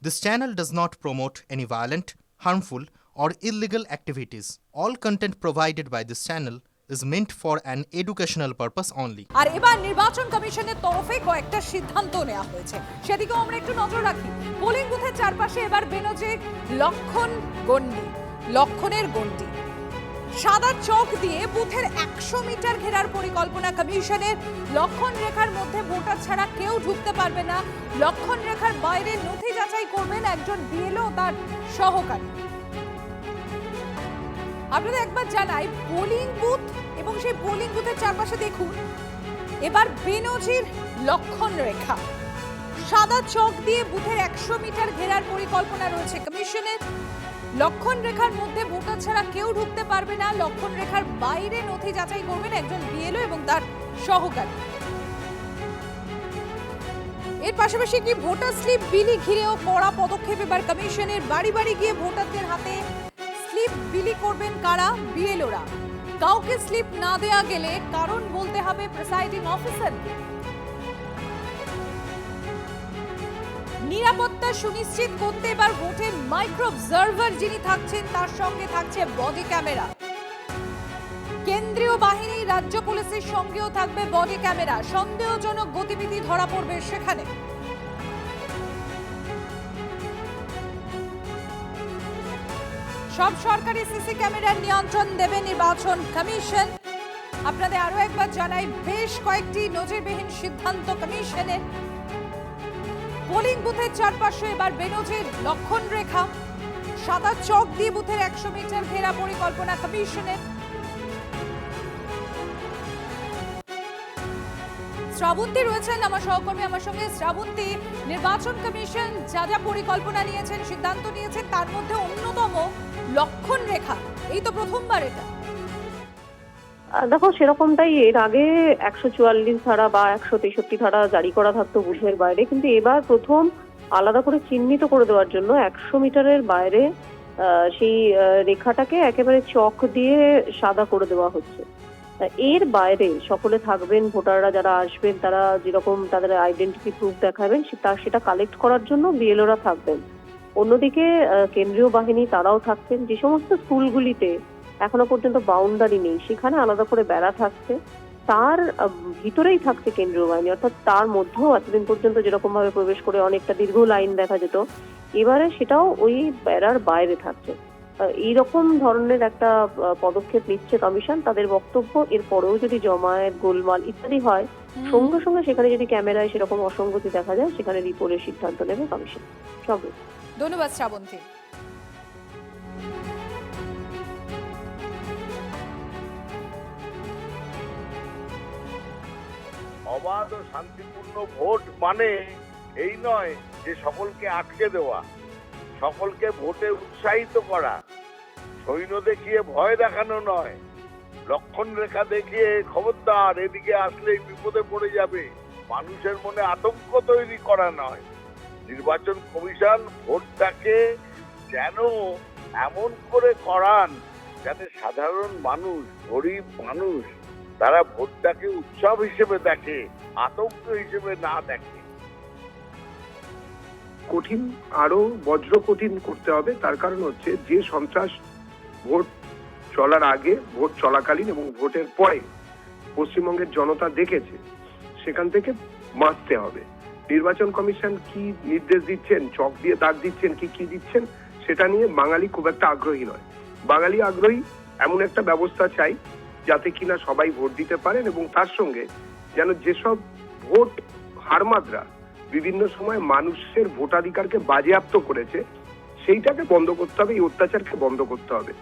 This channel does not promote any violent, harmful, or illegal activities. All content provided by this channel is meant for an educational purpose only. আর এবার নির্বাচন কমিশনের তরফে কয়েকটা সিদ্ধান্ত নেওয়া হয়েছে, সেদিকেও আমরা একটু নজর রাখি। পোলিং বুথের চারপাশে এবার বেনজে লক্ষণের গণ্ডি, সাদা চক দিয়ে বুথের 100 মিটার ঘেরার পরিকল্পনা কমিশনের। লক্ষণ রেখার মধ্যে ভোটার ছাড়া কেউ ঢুকতে পারবে না। লক্ষণ রেখার বাইরে নথি যাচাই করবেন একজন বিএলও তার সহকারী। আপনাদের একবার জানাই, পোলিং বুথ এবং সেই পোলিং বুথের চারপাশে দেখুন এবার বেনজির লক্ষণ রেখা, সাদা চক দিয়ে বুথের 100 মিটার ঘেরার পরিকল্পনা রয়েছে কমিশনের। লক্ষণ রেখার মধ্যে ভোটার ছাড়া কেউ ঢুকতে পারবে না। লক্ষণ রেখার বাইরে নথি যাচাই করবেন একজন বিএলও এবং তার সহকারী। এর পাশাপাশি কি ভোটার স্লিপ বিলি ঘিরেও কড়া পদক্ষেপ এবার কমিশনের। বাড়ি বাড়ি গিয়ে ভোটারদের হাতে স্লিপ বিলি করবেন কারা? বিএলওরা। কাউকে স্লিপ না দেয়া গেলে কারণ বলতে হবে প্রিসাইডিং অফিসারকে। নিরাপত্তা সুনিশ্চিত করতে এবার ভোটের মাইক্রো অবজারভার যিনি থাকছেন তার সঙ্গে থাকছে বডি ক্যামেরা। কেন্দ্রীয় বাহিনী, রাজ্য পুলিশের সঙ্গেও থাকবে বডি ক্যামেরা। সন্দেহজনক গতিবিধি ধরা পড়বে সেখানে। সব সরকারি সিসি ক্যামেরার নিয়ন্ত্রণ দেবে নির্বাচন কমিশন। আপনাদের আরো একবার জানাই, বেশ কয়েকটি নজিরবিহীন সিদ্ধান্ত কমিশনের। পোলিং বুথের চারপাশে এবার বেনজির লক্ষণ রেখা, সাদা চক দিয়ে বুথের 100 মিটার ঘেরা পরিকল্পনা কমিশনের। শ্রাবন্তী রয়েছেন আমার সহকর্মী আমার সঙ্গে। শ্রাবন্তী, নির্বাচন কমিশন যা যা পরিকল্পনা নিয়েছেন, সিদ্ধান্ত নিয়েছেন, তার মধ্যে অন্যতম লক্ষণ রেখা। এই তো প্রথমবার এটা। দেখো, সেরকমটাই এর আগে 144 ধারা বা 163 ধারা জারি করা থাকতো বুথের বাইরে, কিন্তু এবার প্রথম আলাদা করে চিহ্নিত করে দেওয়ার জন্য 100 মিটারের বাইরে সেই রেখাটাকে একেবারে চক দিয়ে সাদা করে দেওয়া হচ্ছে। এর বাইরে সকলে থাকবেন, ভোটাররা যারা আসবেন তারা যেরকম তাদের আইডেন্টিটি প্রুফ দেখাবেন সেটা কালেক্ট করার জন্য বিএলওরা থাকবেন। অন্যদিকে কেন্দ্রীয় বাহিনী তারাও থাকছেন। যে সমস্ত স্কুলগুলিতে এখনো পর্যন্ত বাউন্ডারি নেই সেখানে আলাদা করে বেড়া থাকছে, তার ভিতরেই থাকছে কেন্দ্রীয় বাহিনী। অর্থাৎ তার মধ্যেও এতদিন পর্যন্ত যেরকম ভাবে প্রবেশ করে অনেকটা দীর্ঘ লাইন দেখা যেত, এবারে সেটাও ওই বেড়ার বাইরে থাকছে। এইরকম ধরনের একটা পদক্ষেপ নিচ্ছে কমিশন। তাদের বক্তব্য, এরপরেও যদি জমায়েত, গোলমাল ইত্যাদি হয়, সঙ্গে সঙ্গে সেখানে যদি ক্যামেরায় সেরকম অসঙ্গতি দেখা যায়, সেখানে রিপোর্টের সিদ্ধান্ত নেবে কমিশন। সবই। ধন্যবাদ শ্রাবন্তী। অবাধ ও শান্তিপূর্ণ ভোট মানে এই নয় যে সকলকে আটকে দেওয়া, সকলকে ভোটে উৎসাহিত করা, সৈন্য দেখিয়ে ভয় দেখানো নয়, লক্ষণ রেখা দেখিয়ে খবরদার এদিকে আসলেই বিপদে পড়ে যাবে মানুষের মনে আতঙ্ক তৈরি করা নয়। নির্বাচন কমিশন ভোটটাকে যেন এমন করে করান যাতে সাধারণ মানুষ, গরিব মানুষ, তারা ভোটটাকে উৎসব হিসেবে দেখে, আতঙ্ক হিসেবে না দেখে। কঠিন, আরো বজ্র কঠিন করতে হবে। তার কারণ হচ্ছে যে সন্ত্রাস ভোট চলার আগে, ভোট চলাকালীন এবং ভোটের পরে পশ্চিমবঙ্গের জনতা দেখেছে, সেখান থেকে বাঁচতে হবে। নির্বাচন কমিশন কি নির্দেশ দিচ্ছেন, চক দিয়ে দাগ দিচ্ছেন, কি দিচ্ছেন, সেটা নিয়ে বাঙালি খুব একটা আগ্রহী নয়। বাঙালি আগ্রহী এমন একটা ব্যবস্থা চাই যাতে কিনা সবাই ভোট দিতে পারেন, এবং তার সঙ্গে যেন যেসব ভোট হারমাদরা বিভিন্ন সময় মানুষের ভোটাধিকারকে বাজেয়াপ্ত করেছে, সেইটাকে বন্ধ করতে হবে, এই অত্যাচারকে বন্ধ করতে হবে।